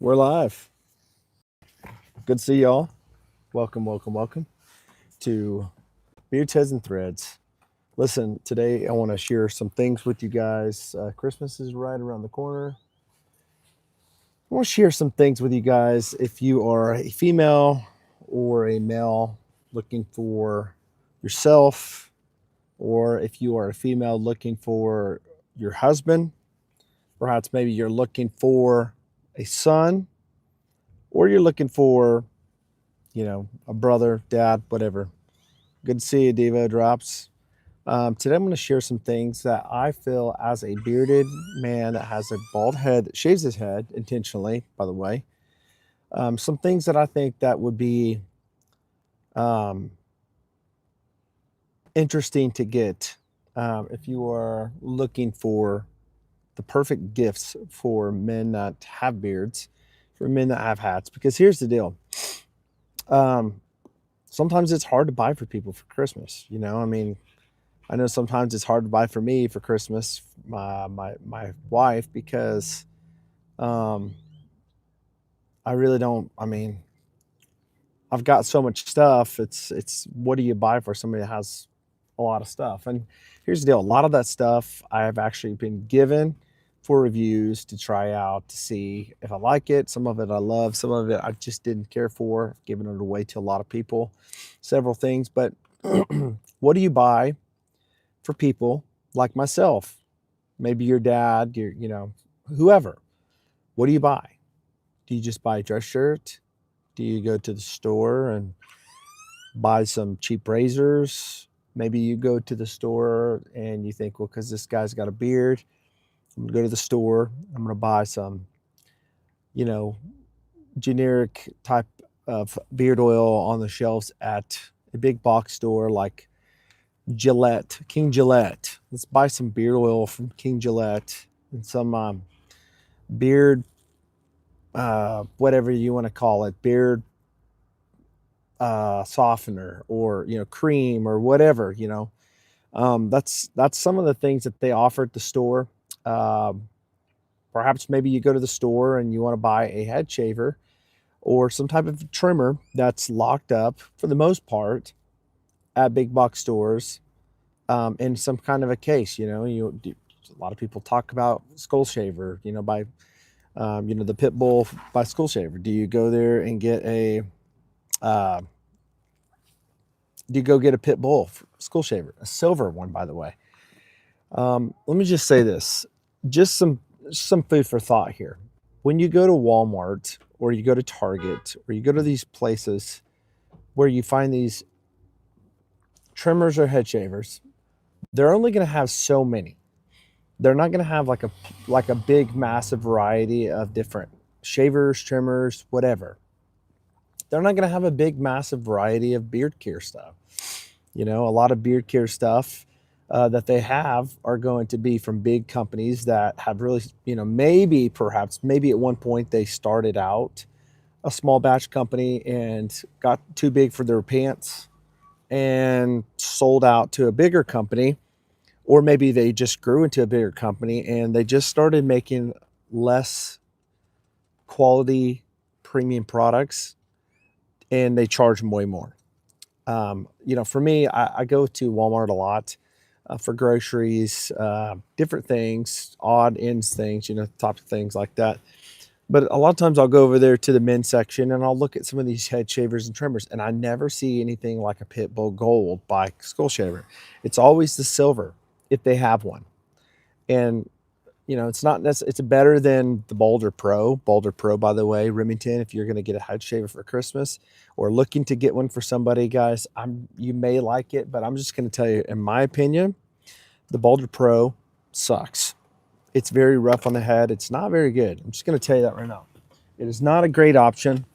We're live. Good to see y'all. Welcome to Beards, Heads, and Threads. Listen, today I want to share some things with you guys. Christmas is right around the corner. I want to share some things with you guys. If you are a female or a male looking for yourself, or if you are a female looking for your husband, perhaps maybe you're looking for a son, or you're looking for a brother, dad, whatever. Good to see you, Devo Drops. Today I'm going to share some things that I feel as a bearded man that has a bald head, that shaves his head intentionally, by the way. Some things that I think that would be um, interesting to get if you are looking for the perfect gifts for men that have beards, for men that have hats. Because here's the deal. Sometimes it's hard to buy for people for Christmas. I know sometimes it's hard to buy for me for Christmas, my wife, because um, I really don't. I've got so much stuff. It's what do you buy for somebody that has a lot of stuff? And here's the deal: a lot of that stuff I have actually been given for reviews to try out to see if I like it. Some of it I love, some of it I just didn't care for. I've given it away to a lot of people, several things. But what do you buy for people like myself? Maybe your dad, whoever. What do you buy? Do you just buy a dress shirt? Do you go to the store and buy some cheap razors? Maybe you go to the store and you think, well, because this guy's got a beard, I'm gonna go to the store, I'm gonna buy some, you know, generic type of beard oil on the shelves at a big box store like Gillette, King Gillette. Let's buy some beard oil from King Gillette and some beard, whatever you want to call it, beard softener, or cream, or whatever. That's some of the things that they offer at the store. Um, Perhaps maybe you go to the store and you want to buy a head shaver or some type of trimmer that's locked up for the most part at big box stores, in some kind of a case. A lot of people talk about Skull Shaver, by the Pit Bull by Skull Shaver. Do you go there and get a uh, do you go get a Pit Bull Skull Shaver, a silver one, by the way? Let me just say this, just some food for thought here. When you go to Walmart or you go to Target or you go to these places where you find these trimmers or head shavers, they're only going to have so many. They're not going to have like a big massive variety of different shavers, trimmers, whatever. They're not going to have a big massive variety of beard care stuff. A lot of beard care stuff that they have are going to be from big companies that have really, maybe at one point they started out a small batch company and got too big for their pants and sold out to a bigger company. Or maybe they just grew into a bigger company and they just started making less quality premium products and they charge way more. For me, I go to Walmart a lot for groceries, different things, odd ends things, type of things like that. But a lot of times I'll go over there to the men's section and I'll look at some of these head shavers and trimmers, and I never see anything like a Pitbull Gold by Skull Shaver. It's always the silver if they have one. And it's not necessarily, it's better than the BaldiePro. BaldiePro, by the way, Remington, if you're going to get a head shaver for Christmas or looking to get one for somebody, guys, you may like it, but I'm just going to tell you, in my opinion, the BaldiePro sucks. It's very rough on the head. It's not very good. I'm just going to tell you that right now. It is not a great option.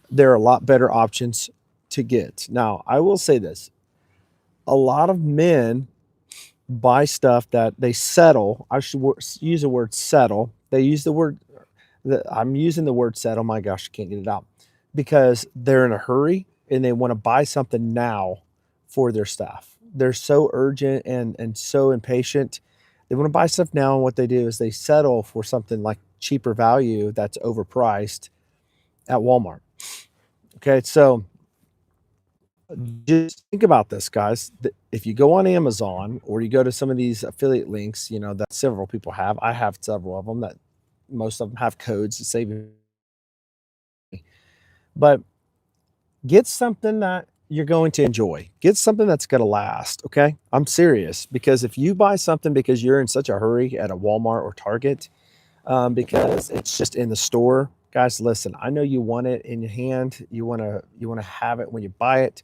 There are a lot better options to get. Now, I will say this. A lot of men buy stuff that they settle. I should use the word settle. They use the word, I'm using the word settle. My gosh, I can't get it out. Because they're in a hurry and they want to buy something now for their stuff. They're so urgent and so impatient They want to buy stuff now, and what they do is they settle for something like cheaper value that's overpriced at Walmart. Okay, so just think about this, guys. If you go on Amazon or you go to some of these affiliate links, that several people have. I have several of them that most of them have codes to save you. But get something that you're going to enjoy. Get something that's going to last. Okay, I'm serious, because if you buy something because you're in such a hurry at a Walmart or Target, because it's just in the store, guys, listen. I know you want it in your hand. You want to have it when you buy it.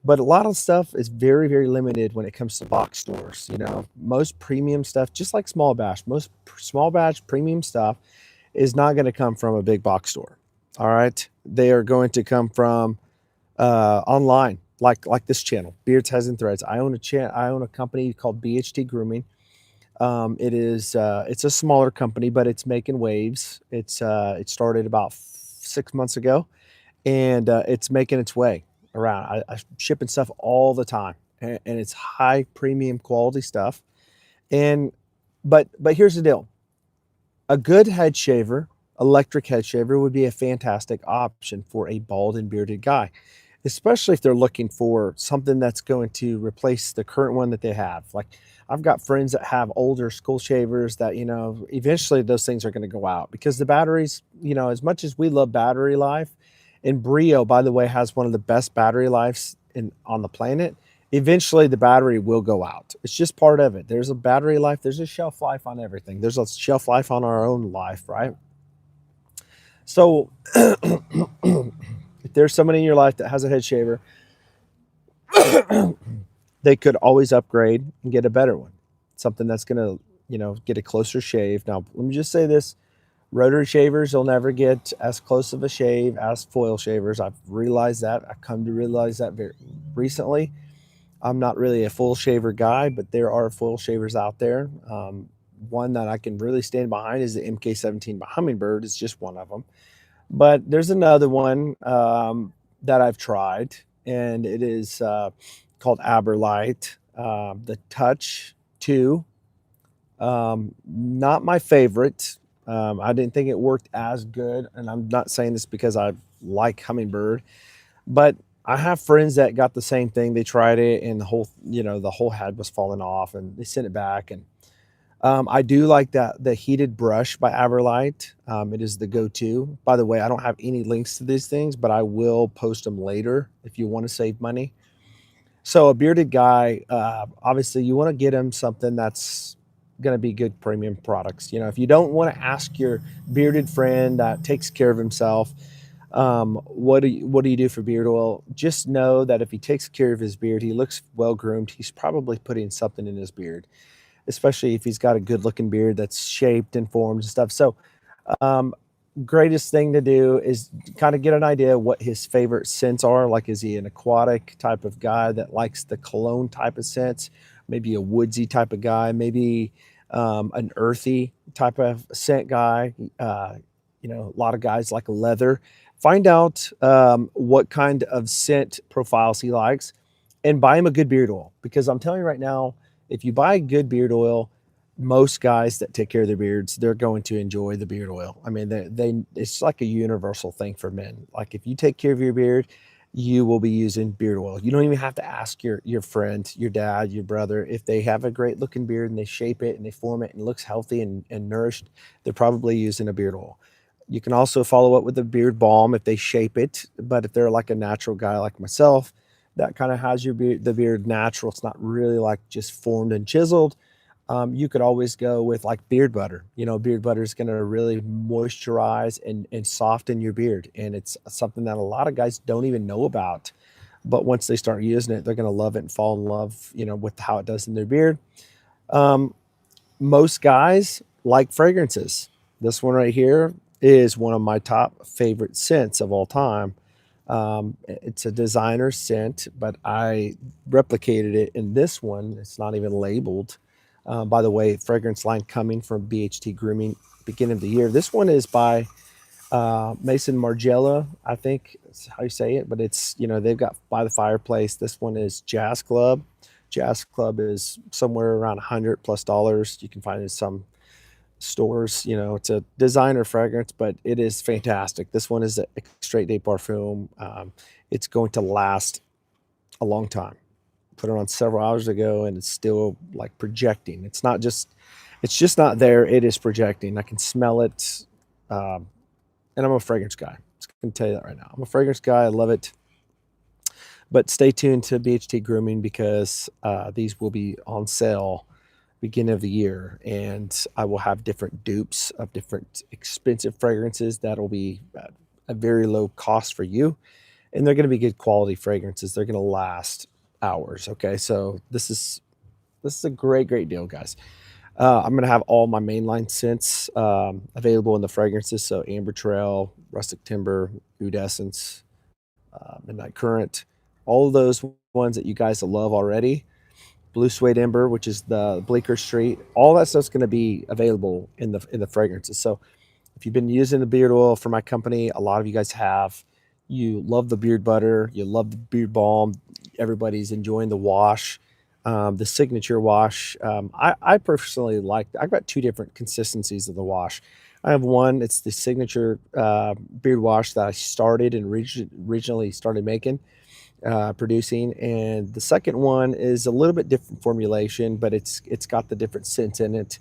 But a lot of stuff is very, very limited when it comes to box stores. Most premium stuff, just like small batch, most small batch premium stuff is not going to come from a big box store. All right. They are going to come from online, like this channel, Beards, Heads, and Threads. I own a company called BHT Grooming. It's a smaller company, but it's making waves. It started about 6 months ago, and it's making its way around. I'm shipping stuff all the time, and it's high premium quality stuff. And but here's the deal: a good head shaver, electric head shaver, would be a fantastic option for a bald and bearded guy, especially if they're looking for something that's going to replace the current one that they have. Like, I've got friends that have older school shavers that, eventually those things are going to go out because the batteries, as much as we love battery life, and Brio, by the way, has one of the best battery lives on the planet. Eventually the battery will go out. It's just part of it. There's a battery life, there's a shelf life on everything. There's a shelf life on our own life, right? So if there's somebody in your life that has a head shaver, they could always upgrade and get a better one, something that's going to, get a closer shave. Now, let me just say this: rotary shavers will never get as close of a shave as foil shavers. I've realized that. I've come to realize that very recently. I'm not really a full shaver guy, but there are full shavers out there. One that I can really stand behind is the MK17 by Hummingbird. It's just one of them. But there's another one that I've tried, and it is called Aberlite. The Touch 2. Not my favorite. I didn't think it worked as good, and I'm not saying this because I like Hummingbird, but I have friends that got the same thing. They tried it, and the whole head was falling off, and they sent it back. And I do like that the heated brush by Aberlite. It is the go-to. By the way, I don't have any links to these things, but I will post them later if you want to save money. So a bearded guy, obviously, you want to get him something that's going to be good premium products. If you don't want to ask your bearded friend that takes care of himself, what do you do for beard oil? Just know that if he takes care of his beard, he looks well groomed. He's probably putting something in his beard, especially if he's got a good looking beard that's shaped and formed and stuff. So, um, greatest thing to do is kind of get an idea what his favorite scents are. Like, is he an aquatic type of guy that likes the cologne type of scents? Maybe a woodsy type of guy, maybe an earthy type of scent guy. A lot of guys like leather. Find out what kind of scent profiles he likes, and buy him a good beard oil. Because I'm telling you right now, if you buy good beard oil, most guys that take care of their beards, they're going to enjoy the beard oil. I mean, it's like a universal thing for men. Like, if you take care of your beard, you will be using beard oil. You don't even have to ask your friend, your dad, your brother. If they have a great looking beard and they shape it and they form it and it looks healthy and nourished, they're probably using a beard oil. You can also follow up with a beard balm if they shape it. But if they're like a natural guy like myself, that kind of has the beard natural, it's not really like just formed and chiseled. You could always go with like beard butter. Beard butter is going to really moisturize and soften your beard. And it's something that a lot of guys don't even know about. But once they start using it, they're going to love it and fall in love, with how it does in their beard. Um, Most guys like fragrances. This one right here is one of my top favorite scents of all time. It's a designer scent, but I replicated it in this one. It's not even labeled. By the way, fragrance line coming from BHT Grooming, beginning of the year. This one is by Mason Margiela, I think that's how you say it, but it's, they've got By the Fireplace. This one is Jazz Club is somewhere around $100+. You can find it in some stores. You know, it's a designer fragrance, but it is fantastic. This one is a straight day parfum. It's going to last a long time. Put it on several hours ago, and it's still like projecting. It's just not there. It is projecting. I can smell it. Um, and I'm a fragrance guy. I can tell you that right now. I'm a fragrance guy. I love it. But stay tuned to BHT Grooming because these will be on sale beginning of the year, and I will have different dupes of different expensive fragrances that'll be a very low cost for you, and they're going to be good quality fragrances. They're going to last hours. Okay, so this is a great deal, guys. I'm going to have all my mainline scents available in the fragrances. So Amber Trail, Rustic Timber, Oud Essence, Midnight Current, all of those ones that you guys love already. Blue Suede Ember, which is the Bleecker Street, all that stuff's going to be available in the fragrances. So if you've been using the beard oil for my company, a lot of you guys have. You love the beard butter, you love the beard balm. Everybody's enjoying the wash, the signature wash. I personally like. I've got two different consistencies of the wash. I have one. It's the signature beard wash that I started and originally started making, producing, and the second one is a little bit different formulation, but it's got the different scents in it.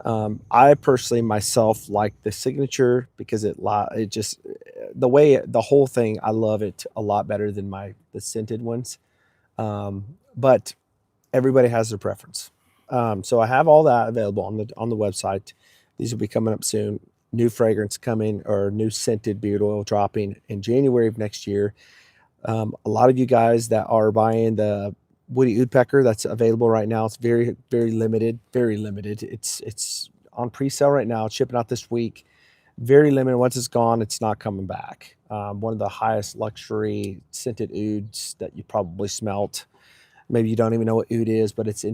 I personally myself like the signature because it just the whole thing, I love it a lot better than the scented ones. But everybody has their preference. So I have all that available on the website. These will be coming up soon. New fragrance coming, or new scented beard oil dropping in January of next year. A lot of you guys that are buying the Woody Woodpecker that's available right now, it's very limited, very limited. It's on pre-sale right now. It's shipping out this week. Very limited. Once it's gone, it's not coming back. One of the highest luxury scented ouds that you probably smelt. Maybe you don't even know what oud is, but it's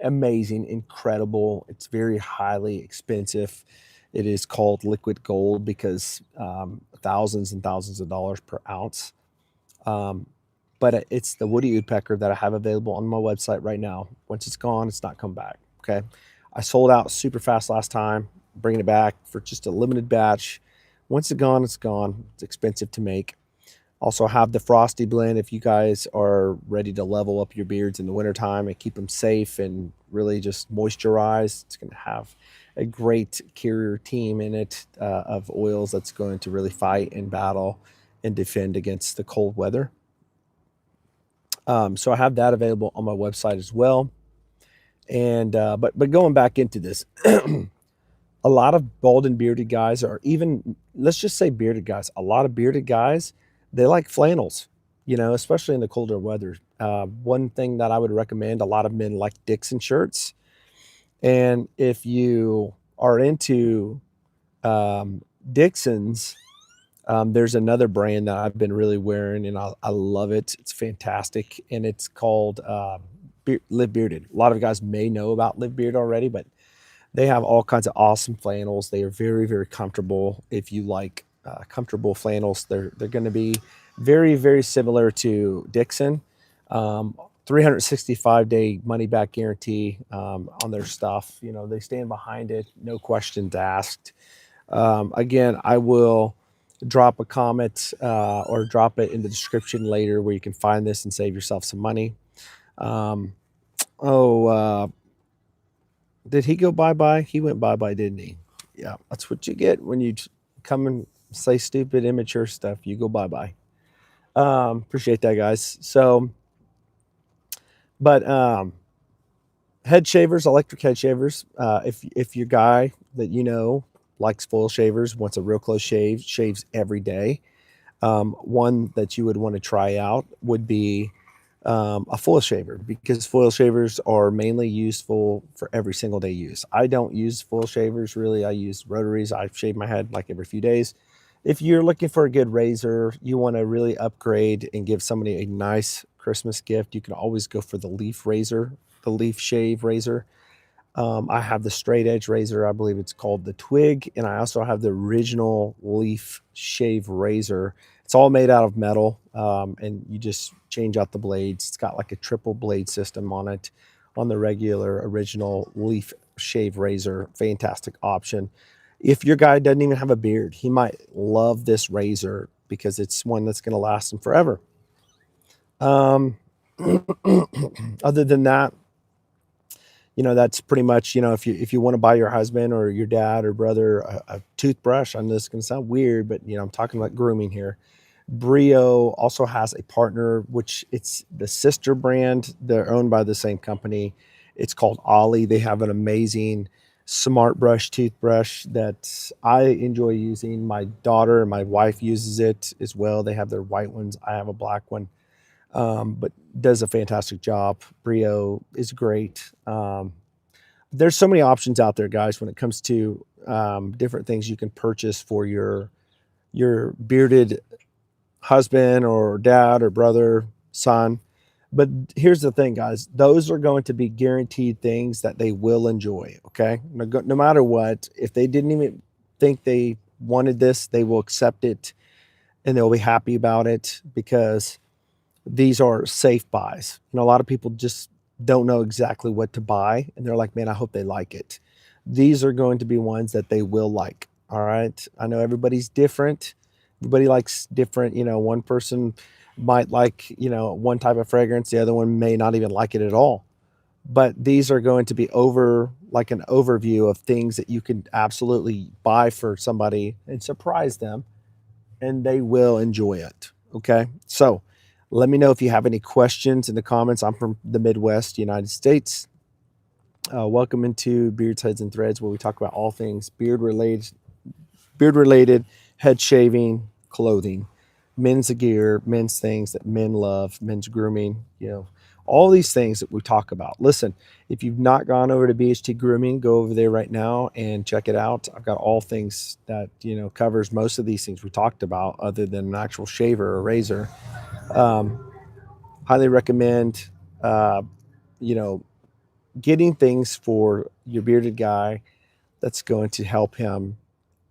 amazing, incredible. It's very highly expensive. It is called liquid gold because thousands and thousands of dollars per ounce. But it's the Woody Woodpecker that I have available on my website right now. Once it's gone, it's not come back. Okay. I sold out super fast last time, bringing it back for just a limited batch. Once it's gone, it's gone. It's expensive to make. Also have the Frosty blend if you guys are ready to level up your beards in the wintertime and keep them safe and really just moisturize. It's going to have a great carrier team in it of oils that's going to really fight and battle and defend against the cold weather. So I have that available on my website as well. And but going back into this, a lot of bald and bearded guys, or even let's just say bearded guys, a lot of bearded guys, they like flannels, especially in the colder weather. One thing that I would recommend, a lot of men like Dixon shirts. And if you are into Dixon's, there's another brand that I've been really wearing, and I love it. It's fantastic, and it's called Live Bearded. A lot of guys may know about Live Beard already, but they have all kinds of awesome flannels. They are very comfortable. If you like comfortable flannels, they're going to be very similar to Dixon. 365-day money-back guarantee on their stuff. They stand behind it, no questions asked. Again, I will drop a comment or drop it in the description later where you can find this and save yourself some money. Did he go bye-bye? He went bye-bye, didn't he? Yeah, that's what you get when you come and say stupid, immature stuff. You go bye-bye. Appreciate that, guys. So, but head shavers, electric head shavers. If your guy that likes foil shavers, wants a real close shave, shaves every day, one that you would want to try out would be a foil shaver, because foil shavers are mainly useful for every single day use. I don't use foil shavers really. I use rotaries. I shave my head like every few days. If you're looking for a good razor, you want to really upgrade and give somebody a nice Christmas gift, you can always go for the leaf razor, the leaf shave razor. I have the straight edge razor. I believe it's called the Twig. And I also have the original leaf shave razor. It's all made out of metal, and you just change out the blades. It's got like a triple blade system on it on the regular original leaf shave razor. Fantastic option. If your guy doesn't even have a beard, he might love this razor because it's one that's going to last him forever. Other than that, that's pretty much, if you want to buy your husband or your dad or brother a toothbrush. I know this is going to sound weird, but I'm talking about grooming here. Brio also has a partner, which it's the sister brand. They're owned by the same company. It's called Ollie. They have an amazing smart brush toothbrush that I enjoy using. My daughter and my wife uses it as well. They have their white ones. I have a black one, but does a fantastic job. Brio is great. There's so many options out there, guys, when it comes to different things you can purchase for your bearded husband or dad or brother, son. But here's the thing, guys, those are going to be guaranteed things that they will enjoy. Okay. No matter what, if they didn't even think they wanted this, they will accept it and they'll be happy about it because these are safe buys. A lot of people just don't know exactly what to buy and they're like, man, I hope they like it. These are going to be ones that they will like. All right. I know everybody's different. Everybody likes different, one person might like, one type of fragrance. The other one may not even like it at all. But these are going to be like an overview of things that you can absolutely buy for somebody and surprise them, and they will enjoy it. Okay. So let me know if you have any questions in the comments. I'm from the Midwest, United States. Welcome into Beards, Heads, and Threads, where we talk about all things beard related, head shaving, clothing, men's gear, men's things that men love, men's grooming, all these things that we talk about. Listen, if you've not gone over to BHT Grooming, go over there right now and check it out. I've got all things that, covers most of these things we talked about other than an actual shaver or razor. Highly recommend, you know, getting things for your bearded guy that's going to help him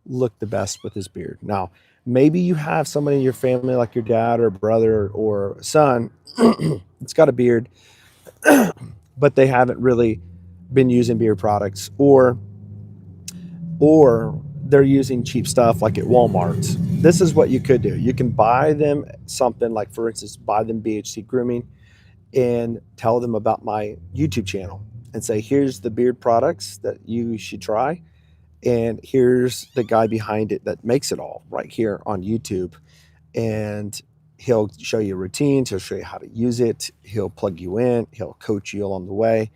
look the best with his beard. Now, maybe you have somebody in your family like your dad or brother or son that's got a beard, but they haven't really been using beard products, or they're using cheap stuff like at Walmart. This is what you could do. You can buy them something like, for instance, buy them BHT Grooming and tell them about my YouTube channel and say, here's the beard products that you should try. And here's the guy behind it that makes it all right here on YouTube. And he'll show you routines. He'll show you how to use it. He'll plug you in. He'll coach you along the way.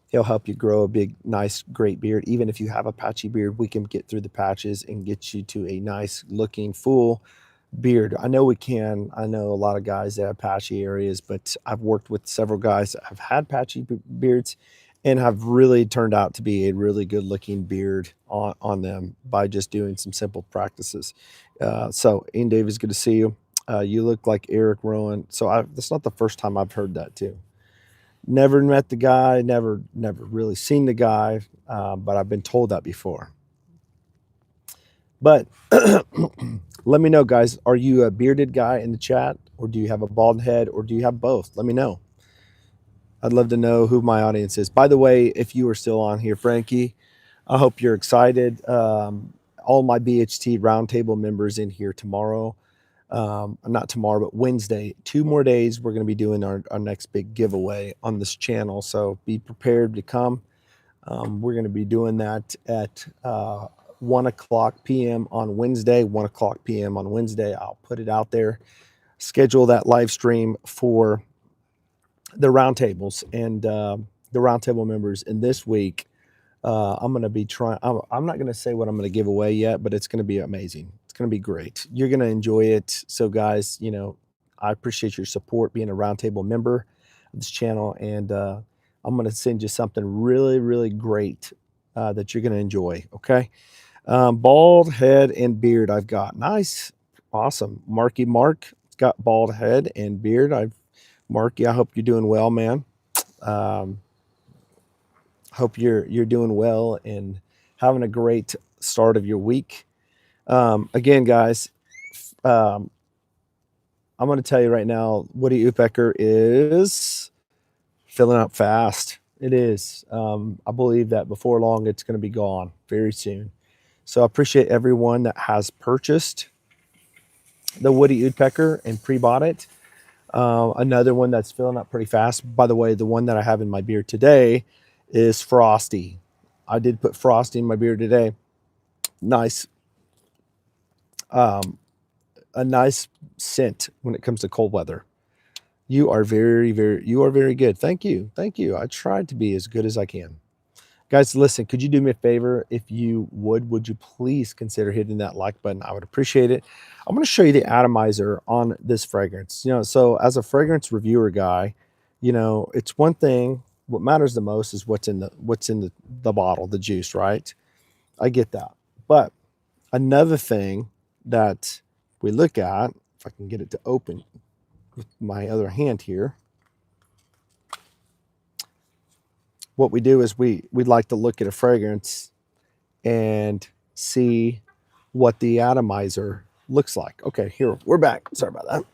He'll help you grow a big, nice, great beard. Even if you have a patchy beard, we can get through the patches and get you to a nice looking full beard. I know we can. I know a lot of guys that have patchy areas, but I've worked with several guys that have had patchy beards and have really turned out to be a really good looking beard on them by just doing some simple practices. So Ian Davis, good to see you. You look like Eric Rowan. So that's not the first time I've heard that too. Never met the guy, never really seen the guy, but I've been told that before. But let me know, guys. Are you a bearded guy in the chat, or do you have a bald head, or do you have both? Let me know. I'd love to know who my audience is. By the way, if you are still on here, Frankie, I hope you're excited. All my BHT Roundtable members in here tomorrow. Not tomorrow, but Wednesday. 2 more days, we're going to be doing our next big giveaway on this channel. So be prepared to come. We're going to be doing that at 1 o'clock p.m. on Wednesday. 1 o'clock p.m. on Wednesday. I'll put it out there. Schedule that live stream for the roundtables and the roundtable members. And this week, I'm going to be trying. I'm not going to say what I'm going to give away yet, but it's going to be amazing. It's going to be great. You're going to enjoy it. So, guys, I appreciate your support being a roundtable member of this channel, and I'm going to send you something really, really great that you're going to enjoy. Okay. Bald head and beard. I've got nice, awesome. Marky Mark got bald head and beard. Marky, I hope you're doing well, man. Hope you're doing well and having a great start of your week. Again, guys, um, I'm going to tell you right now, Woody Woodpecker is filling up fast. It is. I believe that before long, it's going to be gone very soon. So I appreciate everyone that has purchased the Woody Woodpecker and pre-bought it. Another one that's filling up pretty fast. By the way, the one that I have in my beard today is Frosty. I did put Frosty in my beard today. Nice, um, a nice scent when it comes to cold weather. You are you are very good. Thank you. Thank you. I tried to be as good as I can. Guys, listen, could you do me a favor? If you would you please consider hitting that like button? I would appreciate it. I'm going to show you the atomizer on this fragrance. So as a fragrance reviewer guy, it's one thing. What matters the most is what's in the bottle, the juice, right? I get that. But another thing that we look at, if I can get it to open with my other hand here, what we do is we'd like to look at a fragrance and see what the atomizer looks like. Okay, here, we're back. Sorry about that.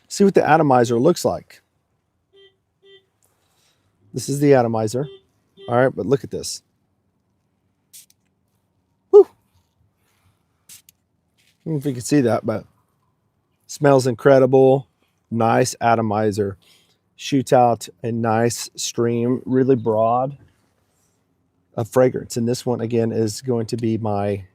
See what the atomizer looks like. This is the atomizer. All right, but look at this. Woo. I don't know if you can see that, but smells incredible. Nice atomizer. Shoots out a nice stream, really broad of fragrance. And this one, again, is going to be my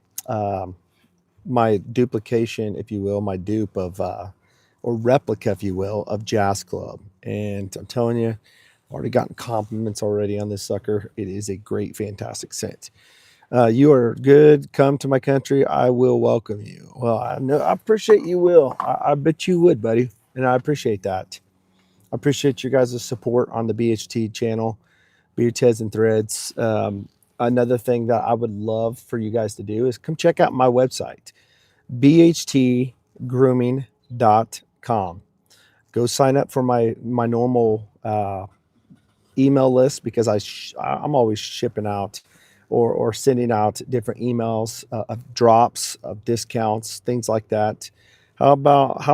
duplication, if you will, my dupe of, or replica, if you will, of Jazz Club. And I'm telling you, I've already gotten compliments already on this sucker. It is a great, fantastic scent. You are good. Come to my country. I will welcome you. Well, I know. I appreciate you will. I bet you would, buddy. And I appreciate that. I appreciate you guys' support on the BHT channel, Beard Teds and Threads. Another thing that I would love for you guys to do is come check out my website, BHTGrooming.com. Go sign up for my normal email list because I'm always shipping out or sending out different emails of drops, of discounts, things like that. How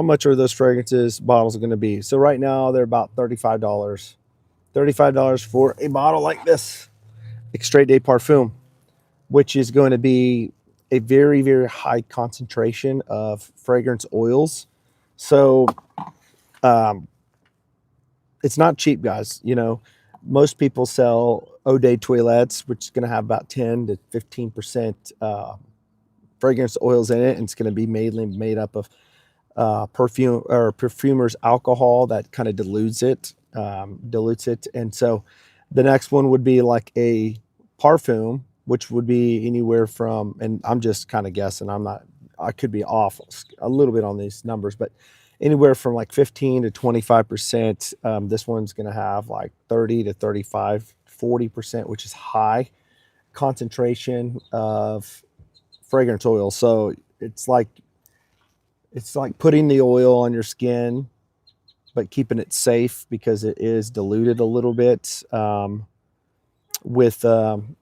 much are those fragrances bottles going to be? So right now they're about $35. $35 for a bottle like this, Extrait de Parfum, which is going to be a very, very high concentration of fragrance oils. So um, it's not cheap, guys. Most people sell Eau de Toilettes, which is going to have about 10 to 15% fragrance oils in it, and it's going to be mainly made up of perfume or perfumer's alcohol that kind of dilutes it. And so the next one would be like a parfum, which would be anywhere from, and I'm just kind of guessing, I could be off a little bit on these numbers, but anywhere from like 15 to 25%. This one's going to have like 30 to 35, 40%, which is high concentration of fragrance oil. So it's like putting the oil on your skin, but keeping it safe because it is diluted a little bit with the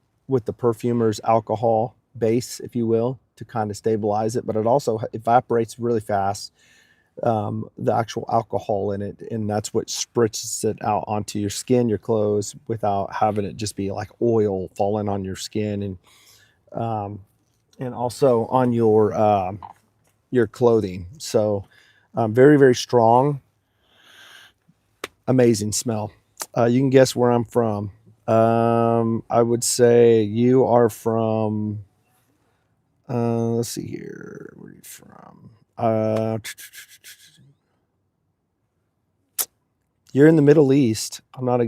perfumer's alcohol base, if you will, to kind of stabilize it. But it also evaporates really fast, the actual alcohol in it, and that's what spritz it out onto your skin, your clothes, without having it just be like oil falling on your skin and also on your clothing. So very, very strong, amazing smell. You can guess where I'm from. I would say you are from, let's see here. Where are you from? You're in the Middle East. I'm not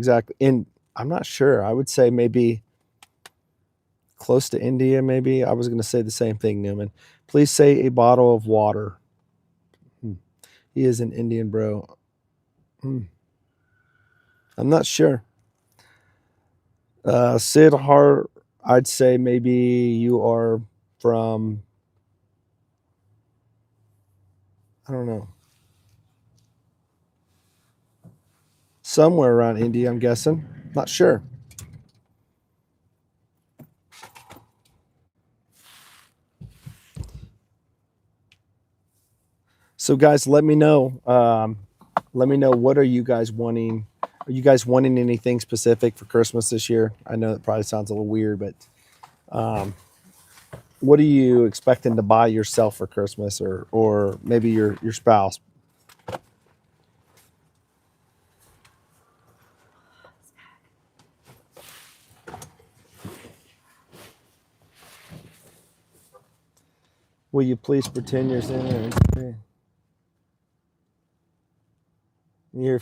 sure. I would say maybe close to India, maybe. I was going to say the same thing, Newman. Please say a bottle of water. He is an Indian bro. I'm not sure. Sid Hart, I'd say maybe you are from, I don't know, somewhere around India, I'm guessing. Not sure. So guys, let me know. Let me know, what are you guys wanting? Are you guys wanting anything specific for Christmas this year? I know it probably sounds a little weird, but um, what are you expecting to buy yourself for Christmas, or maybe your spouse? Will you please pretend you're saying you're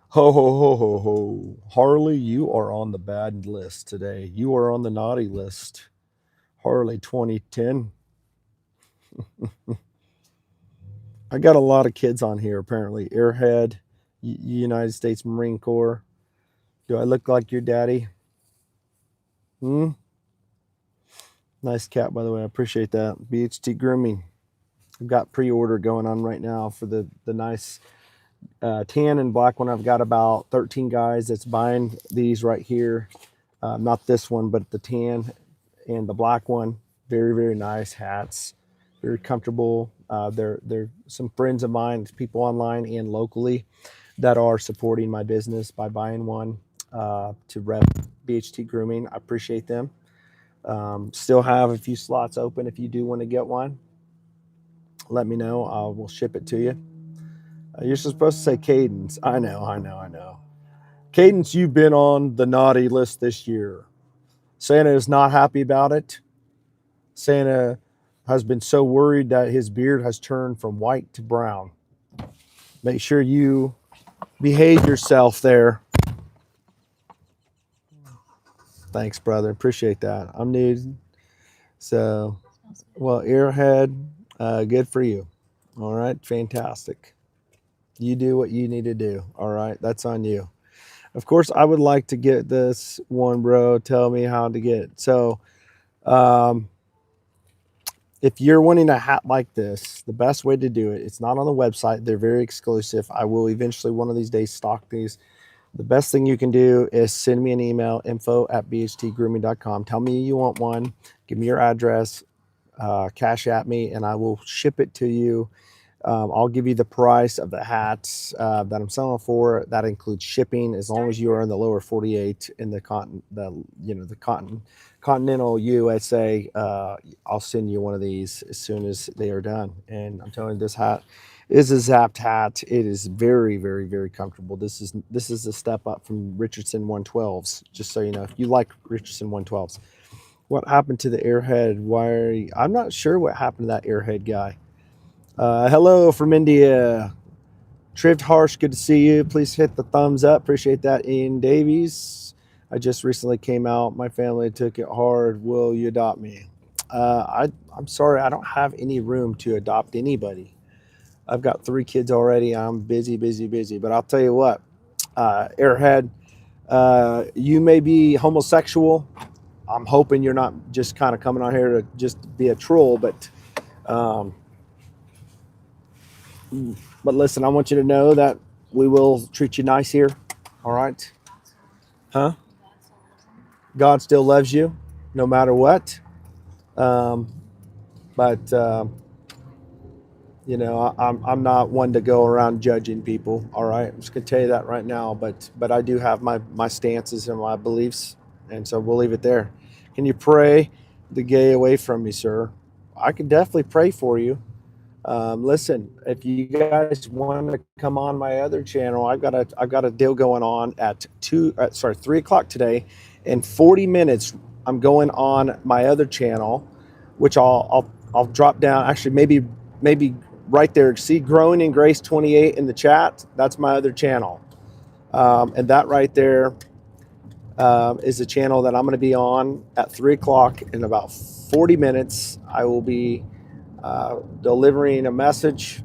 ho ho ho ho ho, Harley? You are on the bad list today. You are on the naughty list. Harley 2010. I got a lot of kids on here apparently. Airhead, United States Marine Corps. Do I look like your daddy? Hmm? Nice cat, by the way. I appreciate that. BHT Grooming. I've got pre-order going on right now for the nice tan and black one. I've got about 13 guys that's buying these right here. Not this one, but the tan and the black one. Very, very nice hats. Very comfortable. They're some friends of mine, people online and locally, that are supporting my business by buying one to rep BHT Grooming. I appreciate them. Still have a few slots open. If you do want to get one, let me know. I will ship it to you. You're supposed to say Cadence. I know, I know, I know. Cadence, you've been on the naughty list this year. Santa is not happy about it. Santa has been so worried that his beard has turned from white to brown. Make sure you behave yourself there. Thanks, brother. Appreciate that. I'm new. So, well, Earhead, good for you. All right, fantastic. You do what you need to do. All right, that's on you. Of course, I would like to get this one, bro. Tell me how to get it. So, um, if you're wanting a hat like this, the best way to do it, it's not on the website. They're very exclusive. I will eventually one of these days stock these. The best thing you can do is send me an email, info@bhtgrooming.com. Tell me you want one. Give me your address, cash at me, and I will ship it to you. I'll give you the price of the hats that I'm selling for. That includes shipping, as long as you are in the lower 48 in the continental USA. I'll send you one of these as soon as they are done. And I'm telling you, this hat is a Zapped hat. It is very, very, very comfortable. This is a step up from Richardson 112s. Just so you know, if you like Richardson 112s, what happened to the Airhead? I'm not sure what happened to that Airhead guy. Hello from India. Triv Harsh, good to see you. Please hit the thumbs up. Appreciate that. Ian Davies. I just recently came out. My family took it hard. Will you adopt me? I'm sorry. I don't have any room to adopt anybody. I've got 3 kids already. I'm busy, busy, busy. But I'll tell you what, Airhead, you may be homosexual. I'm hoping you're not just kind of coming on here to just be a troll, um, but listen, I want you to know that we will treat you nice here. All right? Huh? God still loves you no matter what. Um, but, I'm not one to go around judging people. All right? I'm just going to tell you that right now. But I do have my stances and my beliefs. And so we'll leave it there. Can you pray the gay away from me, sir? I can definitely pray for you. Listen, if you guys want to come on my other channel, I've got a deal going on at 3 o'clock today. In 40 minutes, I'm going on my other channel, which I'll drop down. Actually, maybe right there. See Growing in Grace 28 in the chat. That's my other channel, and that right there is a channel that I'm going to be on at 3 o'clock in about 40 minutes. I will be delivering a message.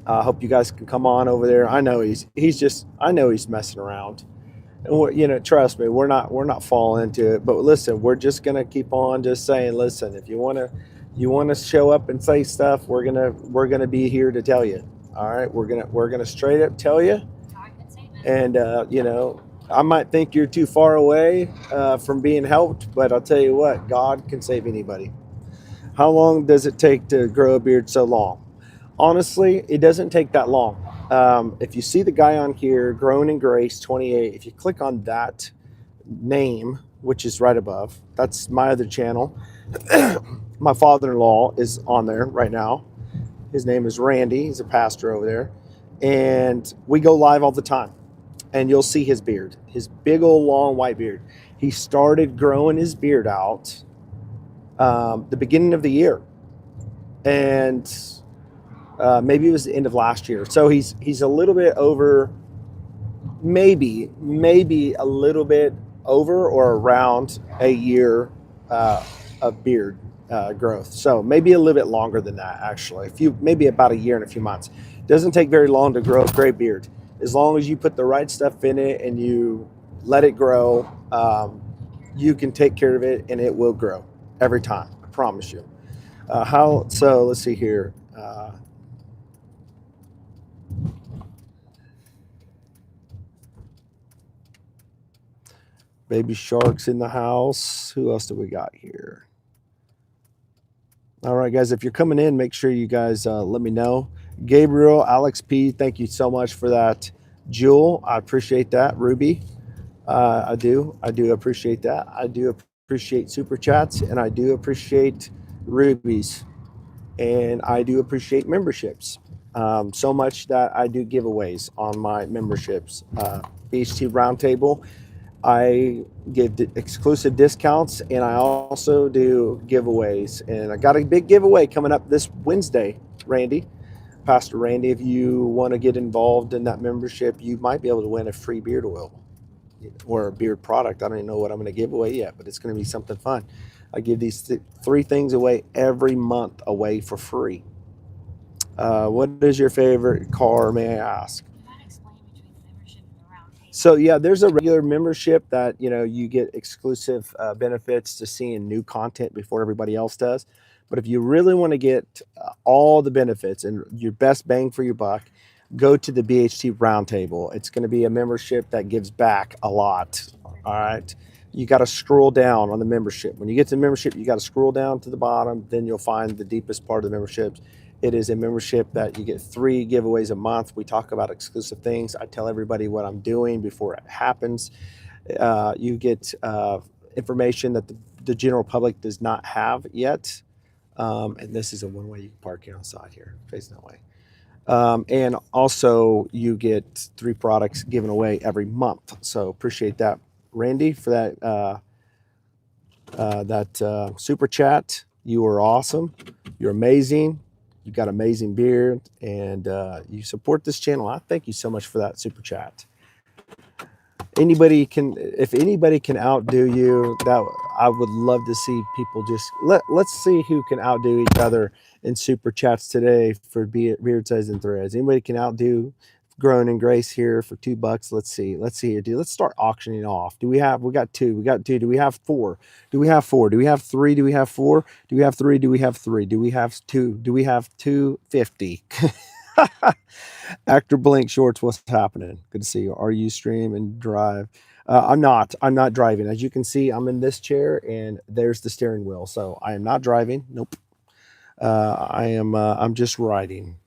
I hope you guys can come on over there. I know I know he's messing around. And trust me, we're not falling into it. But listen, we're just gonna keep on just saying, listen, if you wanna show up and say stuff, we're gonna be here to tell you. All right, we're gonna straight up tell you. And I might think you're too far away from being helped, but I'll tell you what, God can save anybody. How long does it take to grow a beard so long? Honestly, it doesn't take that long. If you see the guy on here, Grown and Grace 28, if you click on that name, which is right above, that's my other channel. My father-in-law is on there right now. His name is Randy. He's a pastor over there. And we go live all the time. And you'll see his beard, his big old long white beard. He started growing his beard out the beginning of the year. And maybe it was the end of last year. So he's a little bit over, maybe a little bit over or around a year of beard growth. So maybe a little bit longer than that, actually. Maybe about a year and a few months. Doesn't take very long to grow a gray beard, as long as you put the right stuff in it and you let it grow. You can take care of it and it will grow every time. I promise you. So let's see here. Baby Shark's in the house. Who else do we got here? All right, guys, if you're coming in, make sure you guys let me know. Gabriel, Alex P, thank you so much for that. Jewel, I appreciate that. Ruby, I do appreciate that. I do appreciate super chats, and I do appreciate rubies, and I do appreciate memberships. So much that I do giveaways on my memberships. BHT Roundtable, I give exclusive discounts, and I also do giveaways. And I got a big giveaway coming up this Wednesday, Randy, Pastor Randy. If you want to get involved in that membership, you might be able to win a free beard oil or a beard product. I don't even know what I'm going to give away yet, but it's going to be something fun. I give these three things away every month away for free. What is your favorite car, may I ask? So yeah, there's a regular membership that you get exclusive benefits to seeing new content before everybody else does. But if you really want to get all the benefits and your best bang for your buck, go to the BHT Roundtable. It's going to be a membership that gives back a lot. All right. You got to scroll down on the membership. When you get to the membership, you got to scroll down to the bottom. Then you'll find the deepest part of the memberships. It is a membership that you get 3 giveaways a month. We talk about exclusive things. I tell everybody what I'm doing before it happens. You get information that the general public does not have yet. And this is a one-way you can park here outside here, facing that way. And also you get 3 products given away every month. So appreciate that, Randy, for that super chat. You are awesome. You're amazing. You got amazing beard, and you support this channel. I thank you so much for that super chat. If anybody can outdo you, that I would love to see people just let's see who can outdo each other in super chats today for beard size and threads. Anybody can outdo Grown and Grace here for $2. Let's see here, dude. Let's start auctioning off. We got two. Do we have 4? Do we have 4? Do we have 3? Do we have 4? Do we have 3? Do we have 3? Do we have 2? Do we have 250? Actor Blink Shorts, what's happening? Good to see you. Are you stream and drive? I'm not driving. As you can see, I'm in this chair and there's the steering wheel. So I am not driving. Nope. I'm just riding,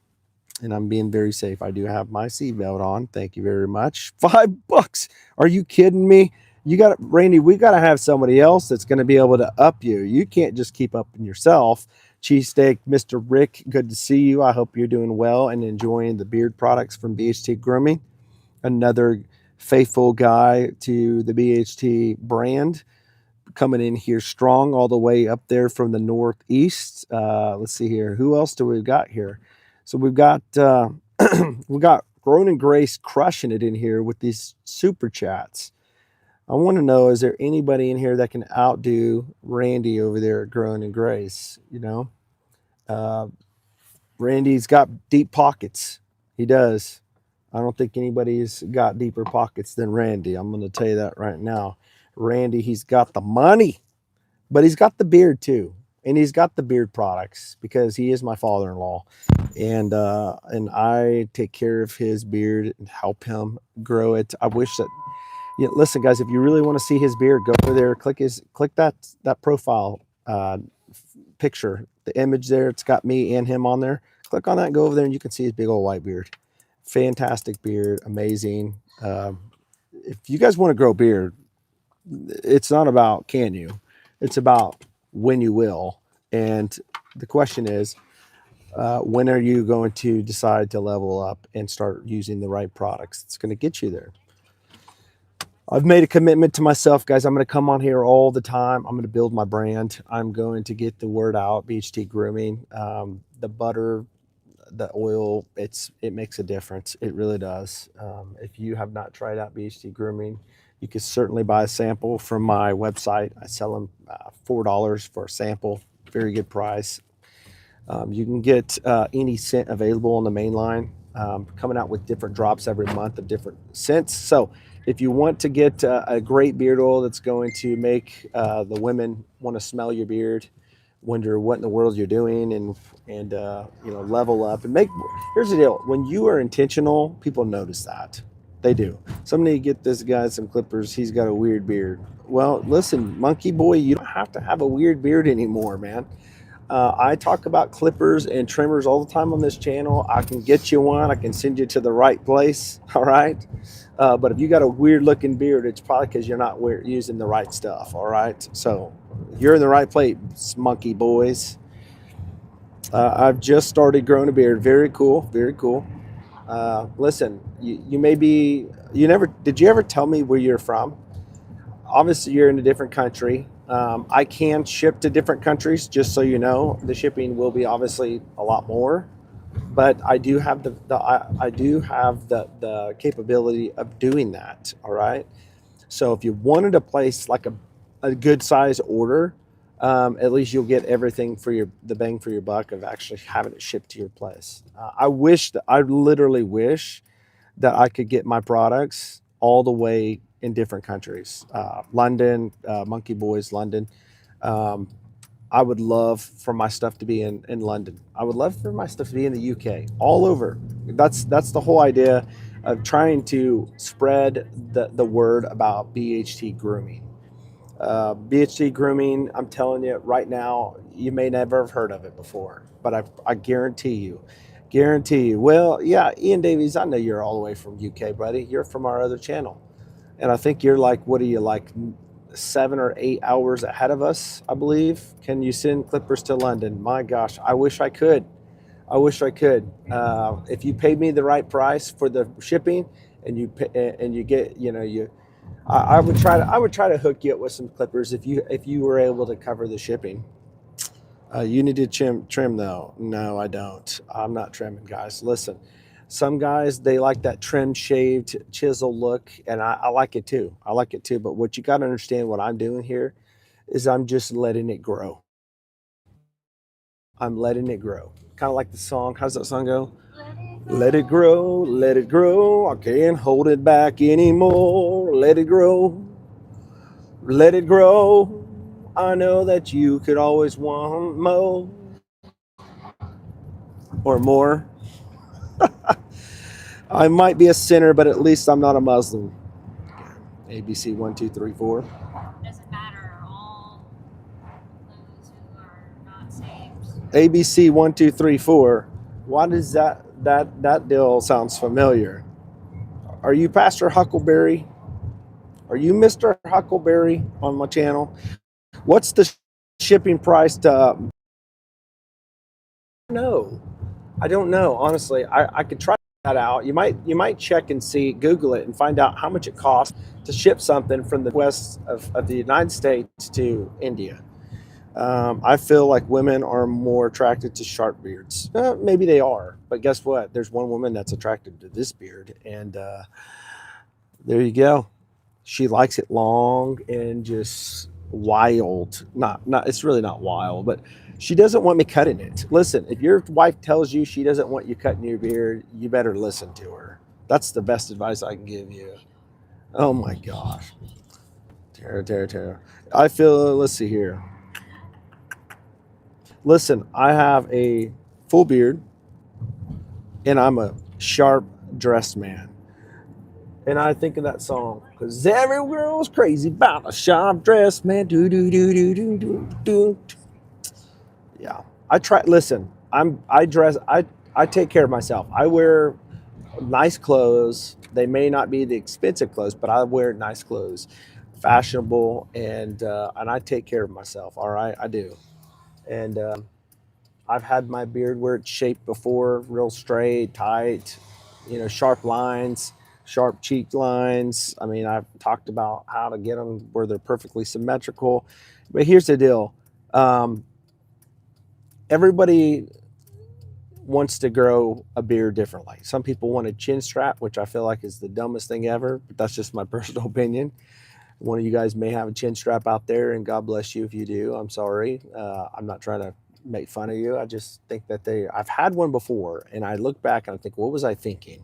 and I'm being very safe. I do have my seatbelt on. Thank you very much. $5. Are you kidding me? Randy, we got to have somebody else that's going to be able to up you. You can't just keep upping yourself. Cheesesteak, Mr. Rick, good to see you. I hope you're doing well and enjoying the beard products from BHT Grooming. Another faithful guy to the BHT brand, coming in here strong all the way up there from the Northeast. Let's see here. Who else do we got here? So we've got we got Grown and Grace crushing it in here with these super chats. I want to know, is there anybody in here that can outdo Randy over there at Grown and Grace? Randy's got deep pockets. He does. I don't think anybody's got deeper pockets than Randy. I'm going to tell you that right now. Randy, he's got the money, but he's got the beard too. And he's got the beard products because he is my father-in-law. And I take care of his beard and help him grow it. I wish that, listen, guys, if you really want to see his beard, go over there, click that profile picture, the image there. It's got me and him on there. Click on that and go over there, and you can see his big old white beard. Fantastic beard, amazing. If you guys want to grow beard, it's not about can you, it's about when you will. And the question is, when are you going to decide to level up and start using the right products? It's going to get you there. I've made a commitment to myself, guys. I'm going to come on here all the time. I'm going to build my brand. I'm going to get the word out. BHT Grooming, the butter, the oil, it makes a difference. It really does. If you have not tried out BHT Grooming, you can certainly buy a sample from my website. I sell them $4 for a sample. Very good price. You can get any scent available on the main line, coming out with different drops every month of different scents. So if you want to get a great beard oil that's going to make the women want to smell your beard, wonder what in the world you're doing, and level up and make. Here's the deal: when you are intentional, people notice that. They do. Somebody get this guy some clippers. He's got a weird beard. Well, listen, monkey boy, you don't have to have a weird beard anymore, man. I talk about clippers and trimmers all the time on this channel. I can get you one. I can send you to the right place. All right. But if you got a weird looking beard, it's probably because you're not using the right stuff. All right. So you're in the right place, monkey boys. I've just started growing a beard. Very cool. Very cool. Listen, you may be, did you ever tell me where you're from? Obviously you're in a different country. I can ship to different countries, just so you know. The shipping will be obviously a lot more, but I do have the capability of doing that. All right. So if you wanted to place like a good size order, at least you'll get everything for the bang for your buck of actually having it shipped to your place. I literally wish that I could get my products all the way in different countries. London, Monkey Boys, London. I would love for my stuff to be in London. I would love for my stuff to be in the UK, all over. That's the whole idea of trying to spread the word about BHT Grooming. BHT Grooming, I'm telling you right now, you may never have heard of it before, but I guarantee you. Well, yeah, Ian Davies, I know you're all the way from UK, buddy. You're from our other channel. And I think you're like, what are you, like 7 or 8 hours ahead of us, I believe. Can you send clippers to London? My gosh, I wish I could. I wish I could. If you paid me the right price for the shipping, and you get, I would try to hook you up with some clippers if you were able to cover the shipping. You need to trim though. No, I don't. I'm not trimming, guys. Listen, some guys, they like that trim, shaved, chisel look, and I like it too. I like it too. But what you got to understand, what I'm doing here is I'm just letting it grow. I'm letting it grow. Kind of like the song. How's that song go? Let it grow, let it grow. I can't hold it back anymore. Let it grow, let it grow. I know that you could always want more or more. I might be a sinner, but at least I'm not a Muslim. ABC 1, 2, 3, 4. Doesn't matter. All those who are not saved. ABC 1, 2, 3, 4. Why does that deal sounds familiar? Are you Pastor Huckleberry? Are you Mr. Huckleberry on my channel? What's the shipping price to? No, I don't know. Honestly, I could try that out. You might check and see, Google it, and find out how much it costs to ship something from the west of the United States to India. I feel like women are more attracted to sharp beards. Maybe they are, but guess what? There's one woman that's attracted to this beard, and there you go. She likes it long and just wild. Not. It's really not wild, but she doesn't want me cutting it. Listen, if your wife tells you she doesn't want you cutting your beard, you better listen to her. That's the best advice I can give you. Oh my gosh. Tara. I feel, let's see here. Listen, I have a full beard and I'm a sharp dressed man. And I think of that song, because every girl's crazy about a sharp dressed man. Do. Yeah. Listen, I dress, I take care of myself. I wear nice clothes. They may not be the expensive clothes, but I wear nice clothes, fashionable, and I take care of myself. All right, I do. And I've had my beard where it's shaped before, real straight, tight, sharp lines, sharp cheek lines. I mean, I've talked about how to get them where they're perfectly symmetrical. But here's the deal. Um, Everybody wants to grow a beard differently. Some people want a chin strap, which I feel like is the dumbest thing ever, but that's just my personal opinion. One of you guys may have a chin strap out there, and God bless you if you do. I'm sorry. I'm not trying to make fun of you. I just think that I've had one before, and I look back and I think, what was I thinking?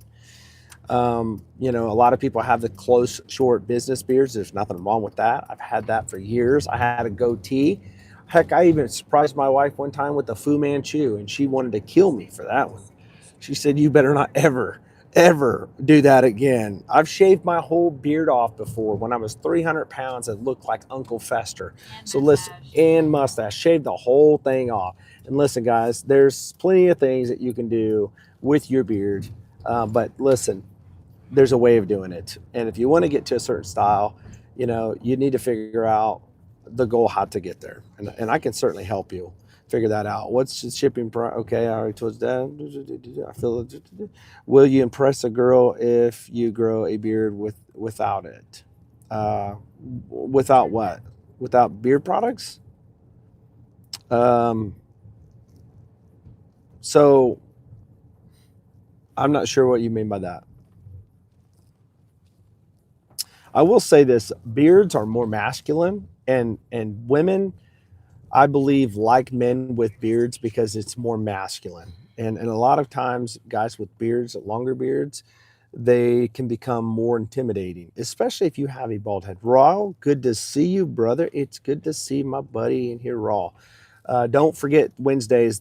A lot of people have the close, short business beards. There's nothing wrong with that. I've had that for years. I had a goatee. Heck, I even surprised my wife one time with a Fu Manchu, and she wanted to kill me for that one. She said, "You better not ever, ever do that again." I've shaved my whole beard off before when I was 300 pounds and looked like Uncle Fester. And So listen, mustache. and mustache, shaved the whole thing off. And listen, guys, there's plenty of things that you can do with your beard. But listen, there's a way of doing it. And if you want to get to a certain style, you need to figure out the goal how to get there. And I can certainly help you figure that out. What's the shipping price? Okay, I already told you that. I feel it. Will you impress a girl if you grow a beard without it? Without what? Without beard products? Um, so I'm not sure what you mean by that. I will say this: beards are more masculine, and women, I believe, like men with beards because it's more masculine. And a lot of times, guys with beards, longer beards, they can become more intimidating, especially if you have a bald head. Raw, good to see you, brother. It's good to see my buddy in here, Raw. Don't forget Wednesdays